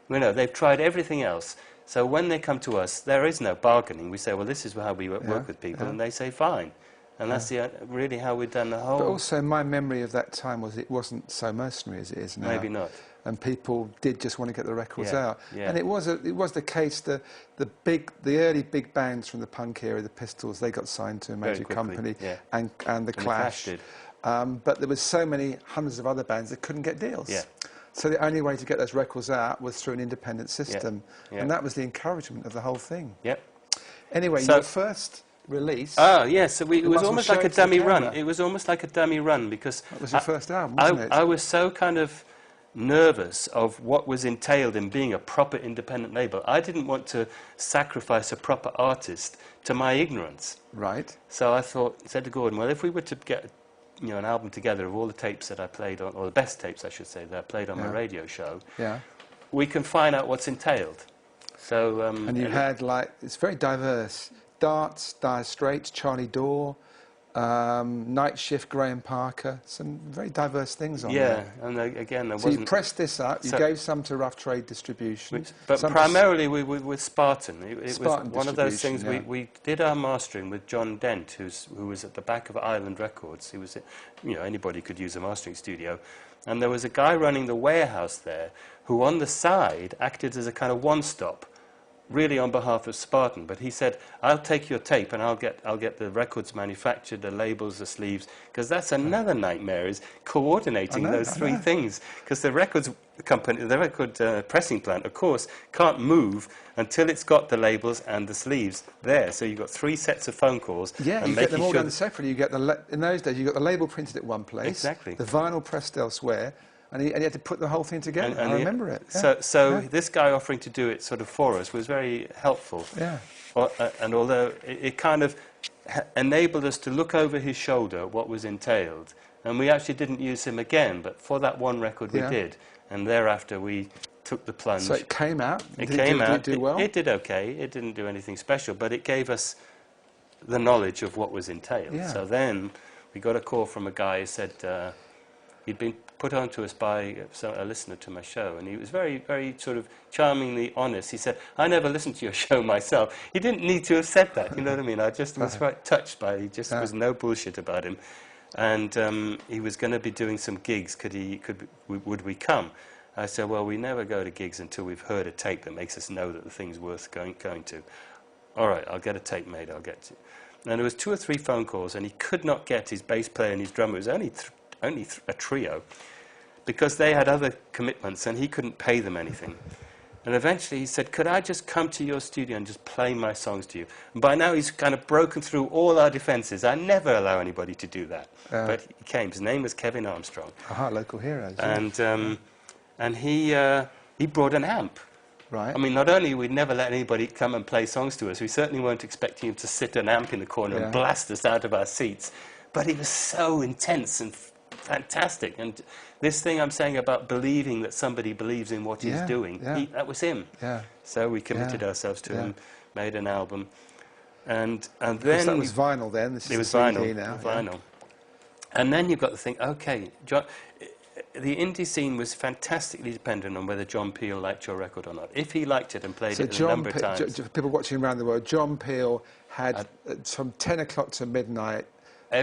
You know, they've tried everything else. So when they come to us, there is no bargaining. We say, well, this is how we work with people, and they say, fine. And that's really how we've done the whole... But also my memory of that time was it wasn't so mercenary as it is now. Maybe not. And people did just want to get the records out. Yeah. And it was the case, the early big bands from the punk era, the Pistols, they got signed to a major company, and the Clash did. But there was so many hundreds of other bands that couldn't get deals. Yeah. So the only way to get those records out was through an independent system. And that was the encouragement of the whole thing. Yep. Anyway, your first release... Oh, yes, so it was almost like a dummy run. It was almost like a dummy run, because... That was your first album, wasn't it? I was so kind of nervous of what was entailed in being a proper independent label. I didn't want to sacrifice a proper artist to my ignorance. Right. So I said to Gordon, well, if we were to get an album together of all the tapes that I played on, or the best tapes, I should say, that I played on my radio show, we can find out what's entailed. So and you had, like, it's very diverse. Darts, Dire Straits, Charlie Dore, Night Shift, Graham Parker, some very diverse things on there. Yeah, and again, there so wasn't... you pressed this up, you gave some to Rough Trade Distribution. But primarily with Spartan. It was one of those things, yeah. we did our mastering with John Dent, who was at the back of Island Records. He was, anybody could use a mastering studio. And there was a guy running the warehouse there who on the side acted as a kind of one-stop, really on behalf of Spartan. But he said, I'll take your tape and I'll get the records manufactured, the labels, the sleeves, because that's another nightmare, is coordinating those three things. Because the records company, the record pressing plant, of course, can't move until it's got the labels and the sleeves there. So you've got 3 sets of phone calls. Yeah, and you get them all done separately. You get in those days, you got the label printed at one place, exactly, the vinyl pressed elsewhere, and you had to put the whole thing together. And I remember it. Yeah. So this guy offering to do it sort of for us was very helpful. Yeah. And although it kind of enabled us to look over his shoulder at what was entailed, and we actually didn't use him again, but for that one record we did, and thereafter we took the plunge. So it came out. It came out. Did it do well? It did okay. It didn't do anything special, but it gave us the knowledge of what was entailed. Yeah. So then we got a call from a guy who said he'd been put on to us by a listener to my show, and he was very, very sort of charmingly honest. He said, I never listened to your show myself. He didn't need to have said that, you know what I mean? I just was quite touched by it. He just was no bullshit about him. And he was going to be doing some gigs. Would we come? I said, well, we never go to gigs until we've heard a tape that makes us know that the thing's worth going to. All right, I'll get a tape made, I'll get it. And there was 2 or 3 phone calls, and he could not get his bass player and his drummer. It was only a trio, because they had other commitments, and he couldn't pay them anything. And eventually he said, could I just come to your studio and just play my songs to you? And by now he's kind of broken through all our defences. I never allow anybody to do that. But he came. His name was Kevin Armstrong. Local heroes. And he brought an amp. Right. I mean, not only we'd never let anybody come and play songs to us, we certainly weren't expecting him to sit an amp in the corner and blast us out of our seats. But he was so intense and fantastic. And this thing I'm saying about believing that somebody believes in what he's doing, that was him. Yeah. So we committed ourselves to him, made an album. And then... that was vinyl then? This is the CD now. Vinyl. And then you've got to think, OK, John... The indie scene was fantastically dependent on whether John Peel liked your record or not. If he liked it and played it a number of times... people watching around the world, John Peel had from 10 o'clock to midnight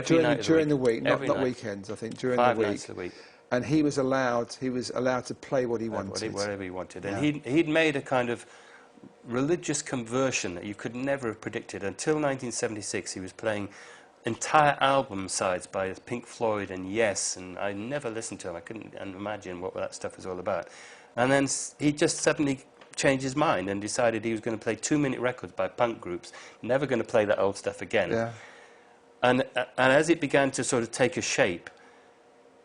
during the week, not weekends, I think, during the week. 5 nights a week. And he was allowed to play what he wanted. Whatever he wanted. And he'd made a kind of religious conversion that you could never have predicted. Until 1976, he was playing entire album sides by Pink Floyd and Yes, and I never listened to him. I couldn't imagine what that stuff was all about. And then he just suddenly changed his mind and decided he was going to play 2-minute records by punk groups, never going to play that old stuff again. Yeah. And as it began to sort of take a shape,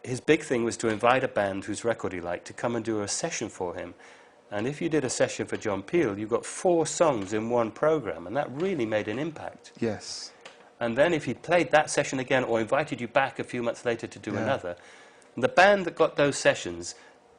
his big thing was to invite a band whose record he liked to come and do a session for him. And if you did a session for John Peel, you got 4 songs in one program, and that really made an impact. Yes. And then if he'd played that session again or invited you back a few months later to do another, the band that got those sessions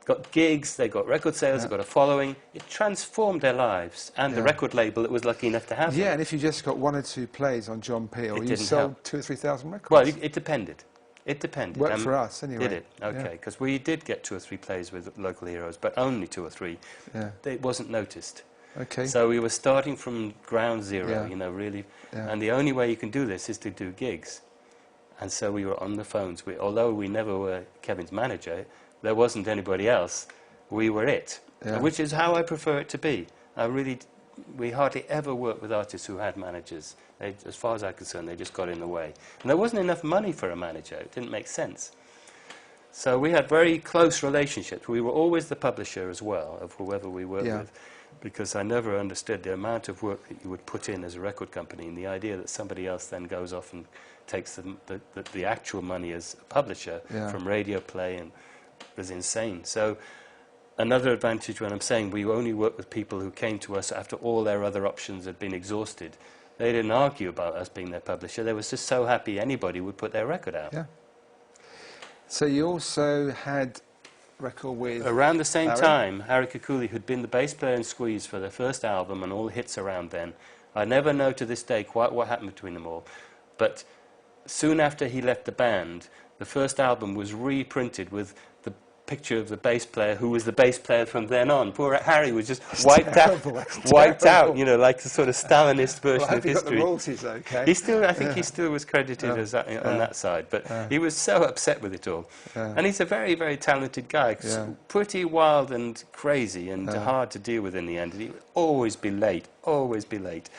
got gigs, they got record sales, they got a following. It transformed their lives and the record label that was lucky enough to have them. Yeah, and if you just got 1 or 2 plays on John Peel, you sold 2,000 or 3,000 records. Well, it depended. It depended. Worked for us, anyway. Did it? Okay, because we did get 2 or 3 plays with local heroes, but only 2 or 3. Yeah. It wasn't noticed. Okay. So we were starting from ground zero, you know, really. Yeah. And the only way you can do this is to do gigs. And so we were on the phones. Although we never were Kevin's manager, there wasn't anybody else. We were it, which is how I prefer it to be. We hardly ever worked with artists who had managers. As far as I'm concerned, they just got in the way. And there wasn't enough money for a manager. It didn't make sense. So we had very close relationships. We were always the publisher as well of whoever we worked with, because I never understood the amount of work that you would put in as a record company, and the idea that somebody else then goes off and takes the actual money as a publisher from radio play and was insane. So another advantage when I'm saying we only work with people who came to us after all their other options had been exhausted. They didn't argue about us being their publisher. They were just so happy anybody would put their record out. Yeah. So you also had record with... Around the same time, Harry Kikuly, who'd been the bass player in Squeeze for their first album and all the hits around then. I never know to this day quite what happened between them all. But soon after he left the band, the first album was reprinted with the picture of the bass player who was the bass player from then on. Poor Harry was just wiped out, you know, like a sort of Stalinist version of history. Got the royalties, okay. I think he still was credited as that, on that side, but he was so upset with it all. And he's a very, very talented guy, pretty wild and crazy and hard to deal with in the end. And he would always be late, always be late.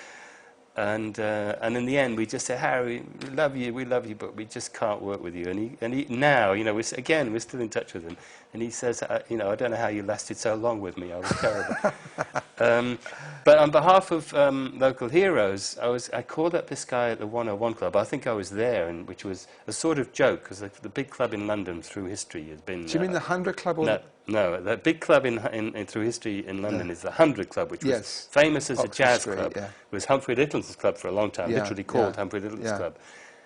And in the end, we just said, Harry, we love you, but we just can't work with you. And he now, you know, we're still in touch with him. And he says, you know, I don't know how you lasted so long with me. I was terrible. But on behalf of local heroes, I called up this guy at the 101 Club. I think I was there, which was a sort of joke, because the big club in London through history has been... Do you mean the 100 Club? Or no, the big club in through history in London is the 100 Club, which was famous as a jazz club. It was Humphrey Lyttelton's club for a long time, literally called Humphrey Lyttelton's Club.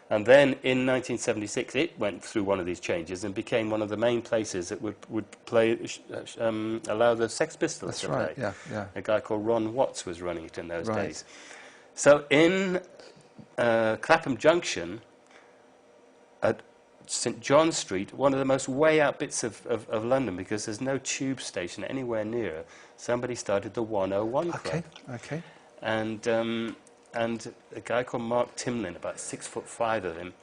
And then in 1976, it went through one of these changes and became one of the main places that would play, allow the Sex Pistols to play. A guy called Ron Watts was running it in those days. So in Clapham Junction, at St John Street, one of the most way-out bits of London, because there's no tube station anywhere near, somebody started the 101 Club. Okay. And a guy called Mark Timlin, about 6'5" of him,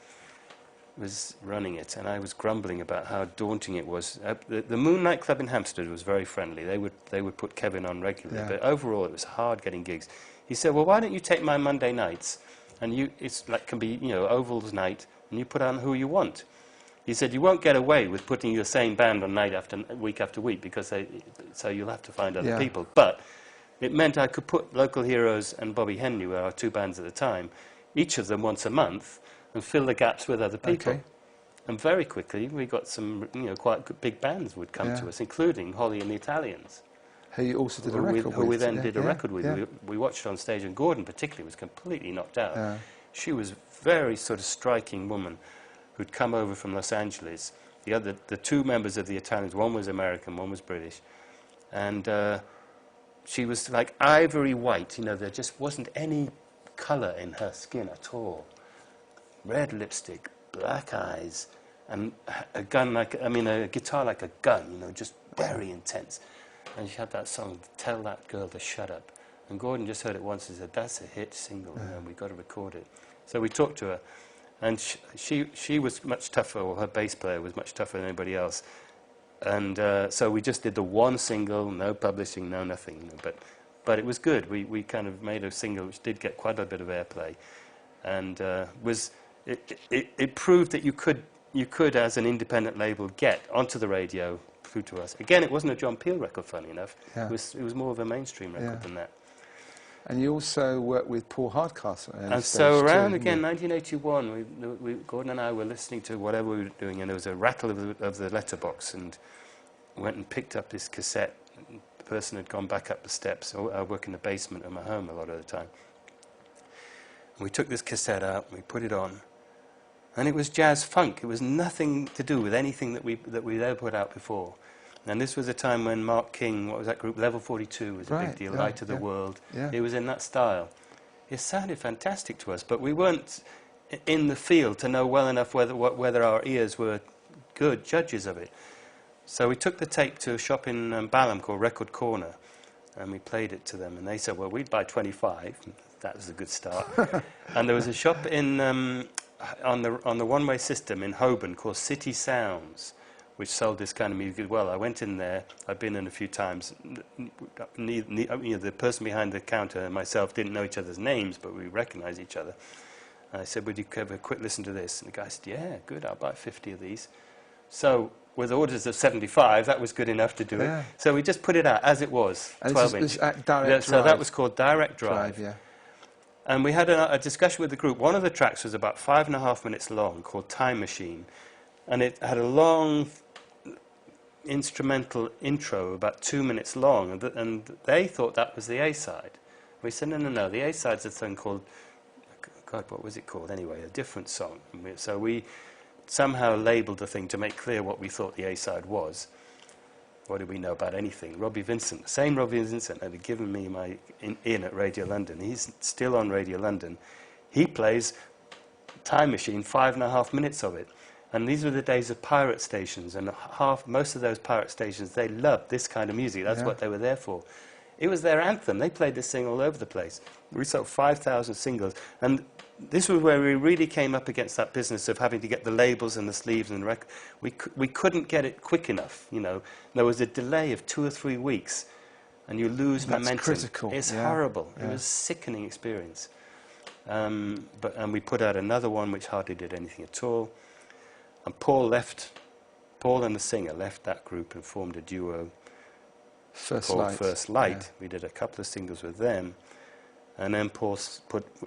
was running it, and I was grumbling about how daunting it was. The Moon nightclub in Hampstead was very friendly. They would put Kevin on regularly, but overall it was hard getting gigs. He said, "Well, why don't you take my Monday nights, and it's like can be Oval's night, and you put on who you want." He said, "You won't get away with putting your same band on night after week because so you'll have to find other people." But it meant I could put Local Heroes and Bobby Henry, were our two bands at the time, each of them once a month, and fill the gaps with other people. Okay. And very quickly we got some quite good big bands would come to us, including Holly and the Italians. Who you also did a record with. Who we then did a record with. Yeah. We watched on stage, and Gordon particularly was completely knocked out. Yeah. She was a very sort of striking woman who'd come over from Los Angeles. The two members of the Italians, one was American, one was British, and she was like ivory white. There just wasn't any colour in her skin at all. Red lipstick, black eyes, and a guitar like a gun, just very intense. And she had that song, Tell That Girl to Shut Up. And Gordon just heard it once and said, "That's a hit single, we've got to record it." So we talked to her, and she was much tougher, or her bass player was much tougher than anybody else. And so we just did the one single, no publishing, no nothing, but it was good. We kind of made a single which did get quite a bit of airplay, and it proved that you could, as an independent label, get onto the radio through to us. Again, it wasn't a John Peel record, funny enough. Yeah. It was more of a mainstream record than that. And you also worked with Paul Hardcastle. And so around, again, 1981, Gordon and I were listening to whatever we were doing, and there was a rattle of the letterbox, and went and picked up this cassette. The person had gone back up the steps. I work in the basement of my home a lot of the time. And we took this cassette out, and we put it on, and it was jazz funk. It was nothing to do with anything that we'd ever put out before. And this was a time when Mark King, what was that group, Level 42 was a big deal, Light of the World. Yeah. It was in that style. It sounded fantastic to us, but we weren't in the field to know well enough whether our ears were good judges of it. So we took the tape to a shop in Balham called Record Corner, and we played it to them, and they said, "Well, we'd buy 25." That was a good start. And there was a shop in on the one-way system in Holborn called City Sounds, which sold this kind of music as well. I went in there. I've been in a few times. The person behind the counter and myself didn't know each other's names, but we recognized each other. And I said, "Would you have a quick listen to this?" And the guy said, "Yeah, good, I'll buy 50 of these." So with orders of 75, that was good enough to do it. So we just put it out as it was, 12-inch. So that was called Direct Drive. And we had a discussion with the group. One of the tracks was about 5.5 minutes long, called Time Machine. And it had a long instrumental intro, about 2 minutes long, and they thought that was the A-side. We said, no, the A-side's a thing called, God, what was it called anyway, a different song. So we somehow labelled the thing to make clear what we thought the A-side was. What did we know about anything? Robbie Vincent, the same Robbie Vincent had given me my in at Radio London. He's still on Radio London. He plays Time Machine, 5.5 minutes of it. And these were the days of pirate stations, and most of those pirate stations, they loved this kind of music. That's what they were there for. It was their anthem. They played this thing all over the place. We sold 5,000 singles. And this was where we really came up against that business of having to get the labels and the sleeves and the record. We couldn't get it quick enough, There was a delay of 2 or 3 weeks, and you lose momentum. That's critical. It's horrible. It was a sickening experience. And we put out another one which hardly did anything at all. And Paul and the singer left that group and formed a duo called First Light. We did a couple of singles with them. And then Paul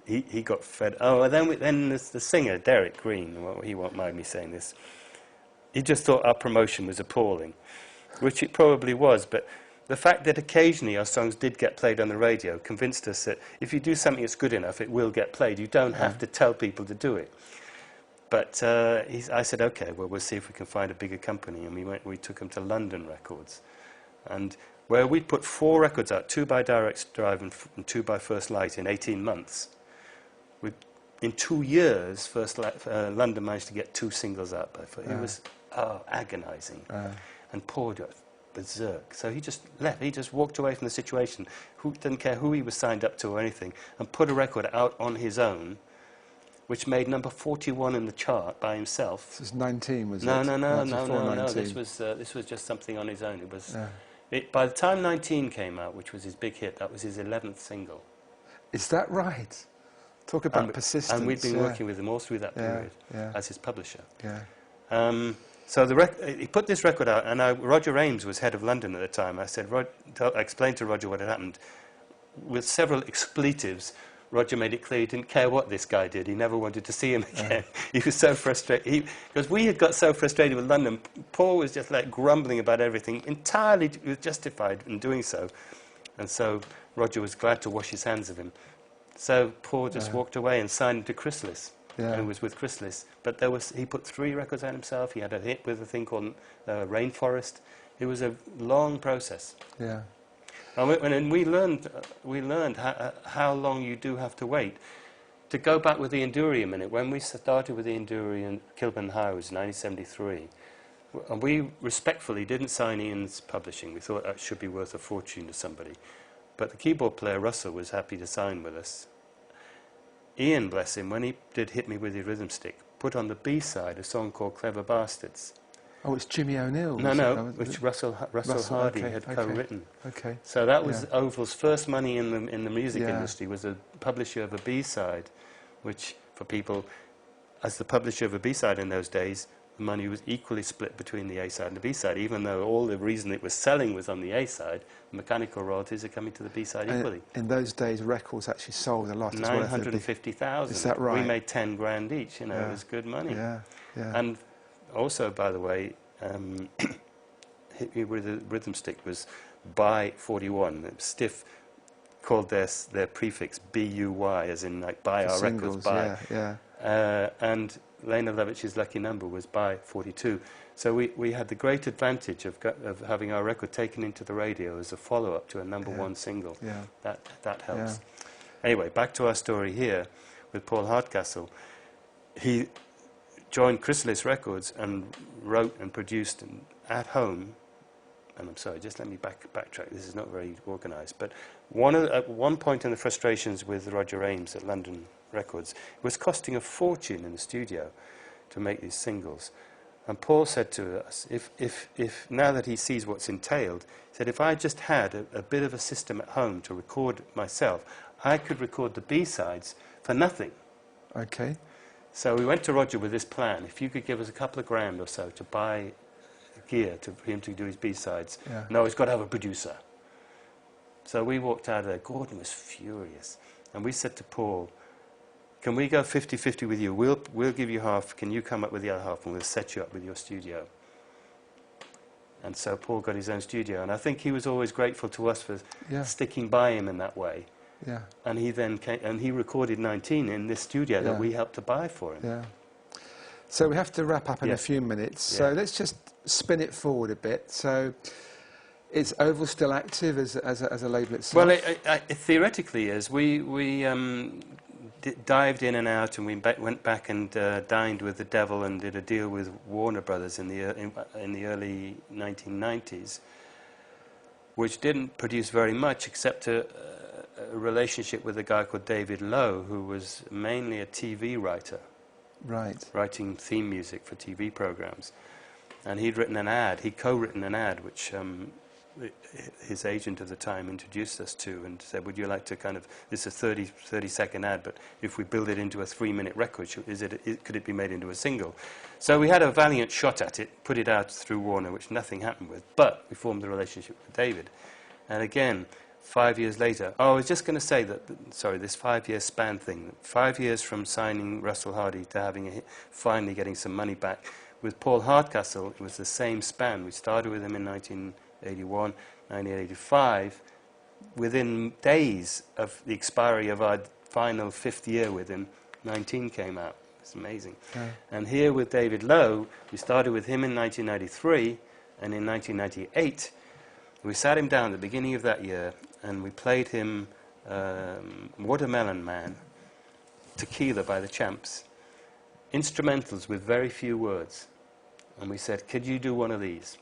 he got fed. Oh, and then the singer, Derek Green, he won't mind me saying this, he just thought our promotion was appalling, which it probably was, but the fact that occasionally our songs did get played on the radio convinced us that if you do something that's good enough, it will get played. You don't have to tell people to do it. But I said, okay, well, we'll see if we can find a bigger company, and we took him to London Records. And where we put 4 records out, 2 by Direct Drive and 2 by First Light in 18 months. In 2 years, London managed to get 2 singles out. It was agonizing. And Paul got berserk. So he just left. He just walked away from the situation. Didn't care who he was signed up to or anything, and put a record out on his own, which made number 41 in the chart by himself. This was 19, was No, it? no, no, That's no, before no, no. 19. This was just something on his own. It was. Yeah. By the time 19 came out, which was his big hit, that was his 11th single. Is that right? Talk about persistence. And we'd been working with him all through that period as his publisher. Yeah. So he put this record out, and Roger Ames was head of London at the time. I explained to Roger what had happened. With several expletives, Roger made it clear he didn't care what this guy did. He never wanted to see him again. He was so frustrated. Because we had got so frustrated with London, Paul was just like grumbling about everything, entirely justified in doing so. And so Roger was glad to wash his hands of him. So Paul just walked away and signed to Chrysalis. Yeah. And was with Chrysalis. But he put 3 records out himself. He had a hit with a thing called Rainforest. It was a long process. Yeah. And we learned how long you do have to wait. To go back with Ian Dury a minute, when we started with Ian Dury and Kilburn House in 1973, and we respectfully didn't sign Ian's publishing. We thought that should be worth a fortune to somebody. But the keyboard player, Russell, was happy to sign with us. Ian, bless him, when he did Hit Me With Your Rhythm Stick, put on the B-side a song called Clever Bastards. Oh, it's Jimmy O'Neill. Which Russell Hardy had co-written. Okay. So that was Oval's first money in the music industry, was a publisher of a B-side, which for people, as the publisher of a B-side in those days, the money was equally split between the A-side and the B-side, even though all the reason it was selling was on the A-side, the mechanical royalties are coming to the B-side equally. In those days, records actually sold a lot. 950,000. Is that right? We made 10 grand each, it was good money. Yeah, yeah. And also, by the way, Hit Me With a Rhythm Stick was by 41. Stiff called their prefix BUY, as in like buy our singles, records, buy. Yeah. And Lene Lovich's lucky number was by 42. So we had the great advantage of having our record taken into the radio as a follow-up to a number 1 single. Yeah. That helps. Yeah. Anyway, back to our story here with Paul Hardcastle. He joined Chrysalis Records and wrote and produced at home. And I'm sorry, just let me backtrack. This is not very organised. But at one point in the frustrations with Roger Ames at London Records, it was costing a fortune in the studio to make these singles. And Paul said to us, if now that he sees what's entailed, he said, if I just had a bit of a system at home to record myself, I could record the B-sides for nothing. Okay. So we went to Roger with this plan. If you could give us a couple of grand or so to buy gear for him to do his B-sides. Yeah. No, he's got to have a producer. So we walked out of there. Gordon was furious. And we said to Paul, can we go 50-50 with you? We'll give you half. Can you come up with the other half and we'll set you up with your studio? And so Paul got his own studio. And I think he was always grateful to us for sticking by him in that way. Yeah. And he then came, and he recorded 19 in this studio that we helped to buy for him. Yeah. So we have to wrap up in a few minutes. So let's just spin it forward a bit. So is Oval still active as a label itself? Well, it theoretically is. We dived in and out, and we went back and dined with the devil and did a deal with Warner Brothers in the early 1990s, which didn't produce very much except a relationship with a guy called David Lowe, who was mainly a TV writer. Right. Writing theme music for TV programs. And he'd co-written an ad, which his agent at the time introduced us to and said, would you like to this is a 30-second ad, but if we build it into a 3-minute record, could it be made into a single? So we had a valiant shot at it, put it out through Warner, which nothing happened with, but we formed a relationship with David. And again, 5 years later, I was just going to say that, this 5-year span thing, 5 years from signing Russell Hardy to finally getting some money back. With Paul Hardcastle, it was the same span. We started with him in 1981, 1985. Within days of the expiry of our final 5th year with him, 19 came out. It's amazing. Yeah. And here with David Lowe, we started with him in 1993, and in 1998, we sat him down at the beginning of that year, and we played him Watermelon Man, Tequila by the Champs, instrumentals with very few words. And we said, could you do one of these?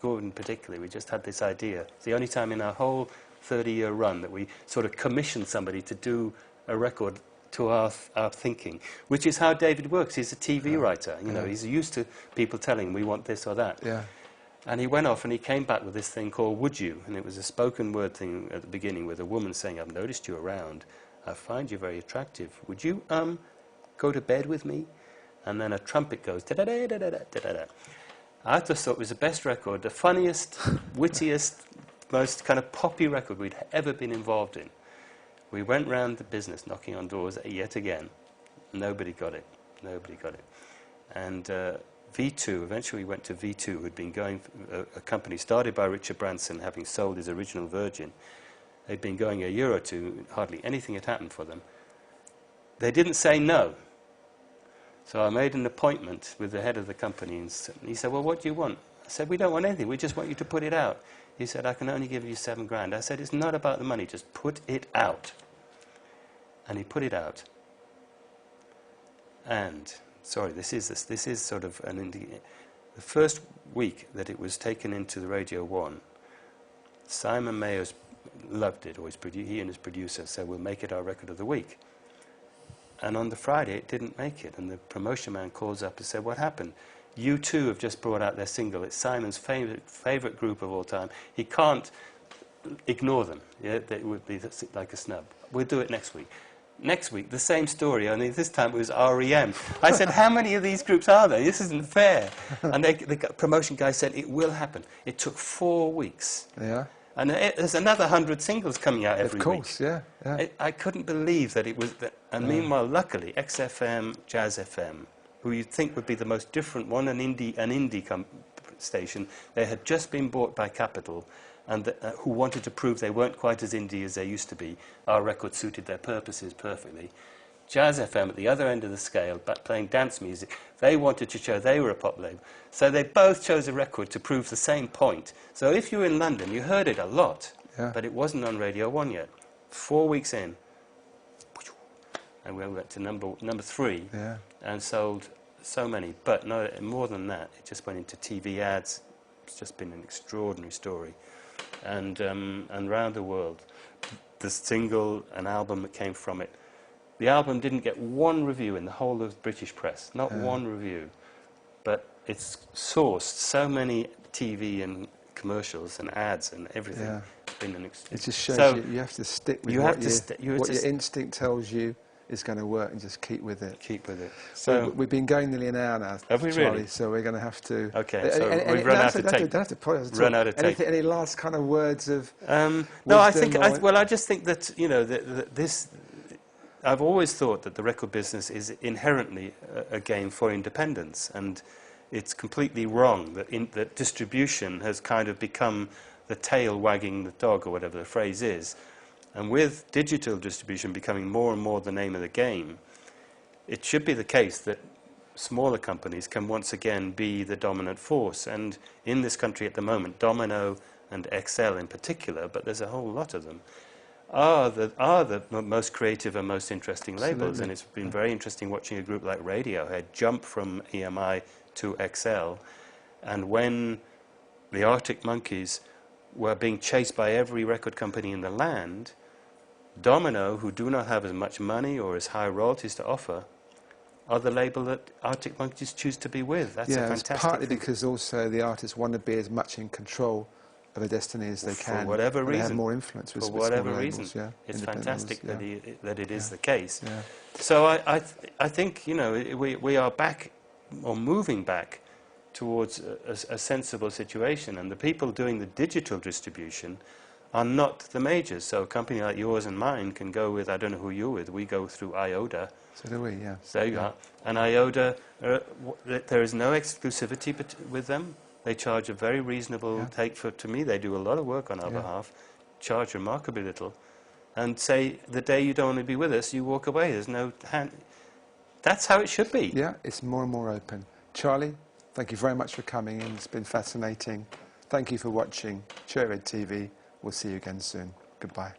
Gordon particularly, we just had this idea. It's the only time in our whole 30-year run that we sort of commissioned somebody to do a record to our thinking, which is how David works. He's a TV writer. You know, he's used to people telling him, we want this or that. Yeah. And he went off and he came back with this thing called Would You? And it was a spoken word thing at the beginning with a woman saying, I've noticed you around. I find you very attractive. Would you go to bed with me? And then a trumpet goes, da-da-da-da-da-da-da-da. I just thought it was the best record, the funniest, wittiest, most kind of poppy record we'd ever been involved in. We went round the business knocking on doors yet again. Nobody got it. Nobody got it. And V2, eventually we went to V2, who'd been going, a company started by Richard Branson, having sold his original Virgin. They'd been going a year or two, hardly anything had happened for them. They didn't say no. So I made an appointment with the head of the company, and he said, well, what do you want? I said, we don't want anything, we just want you to put it out. He said, I can only give you $7,000. I said, it's not about the money, just put it out. And he put it out. And, sorry, this is sort of an the first week that it was taken into the Radio 1, Simon Mayers loved it, or he and his producer said, we'll make it our record of the week. And on the Friday, it didn't make it. And the promotion man calls up and said, what happened? U2 have just brought out their single. It's Simon's favourite group of all time. He can't ignore them. Yeah? It would be like a snub. We'll do it next week. Next week, the same story, only this time it was REM. I said, how many of these groups are there? This isn't fair. And the promotion guy said, it will happen. It took 4 weeks. Yeah. And there's another 100 singles coming out every week. Of course, yeah. I couldn't believe that it was that. And meanwhile, luckily, XFM, Jazz FM, who you'd think would be the most different one, an indie station, they had just been bought by Capitol, and who wanted to prove they weren't quite as indie as they used to be. Our record suited their purposes perfectly. Jazz FM at the other end of the scale, but playing dance music, they wanted to show they were a pop label. So they both chose a record to prove the same point. So if you were in London, you heard it a lot, but it wasn't on Radio 1 yet. 4 weeks in, and we went to number 3 and sold so many. But no, more than that, it just went into TV ads. It's just been an extraordinary story. And around the world, the single, an album that came from it, the album didn't get one review in the whole of the British press, not one review. But it's sourced so many TV and commercials and ads and everything. Yeah. It's been an it just shows you have to stick with what your instinct tells you is going to work, and just keep with it. Keep with it. So we've been going nearly an hour now. Have we Charlie, really? So we're going to have to. Okay. So we've run out of tape. Don't have to pause. Run out of tape. Any last kind of words of? No, I think. I just think that this. I've always thought that the record business is inherently a game for independence, and it's completely wrong that distribution has kind of become the tail wagging the dog, or whatever the phrase is. And with digital distribution becoming more and more the name of the game, it should be the case that smaller companies can once again be the dominant force. And in this country at the moment, Domino and XL in particular, but there's a whole lot of them, are the most creative and most interesting labels. And it's been very interesting watching a group like Radiohead jump from EMI to XL. And when the Arctic Monkeys were being chased by every record company in the land, Domino, who do not have as much money or as high royalties to offer, are the label that Arctic Monkeys choose to be with. That's a fantastic it's partly thing. because also the artists want to be as much in control of their destiny as they can. For whatever reason. They have more influence with whatever labels, reason. It's fantastic that it is the case. Yeah. So I think, we are back, or moving back, towards a sensible situation, and the people doing the digital distribution are not the majors. So a company like yours and mine can go with, I don't know who you're with, we go through IOTA. So do we, yeah. So you are. And IOTA, there is no exclusivity with them. They charge a very reasonable take to me. They do a lot of work on our behalf, charge remarkably little, and say the day you don't want to be with us, you walk away. There's no hand. That's how it should be. Yeah, it's more and more open. Charlie, thank you very much for coming in. It's been fascinating. Thank you for watching Cherry Red TV. We'll see you again soon. Goodbye.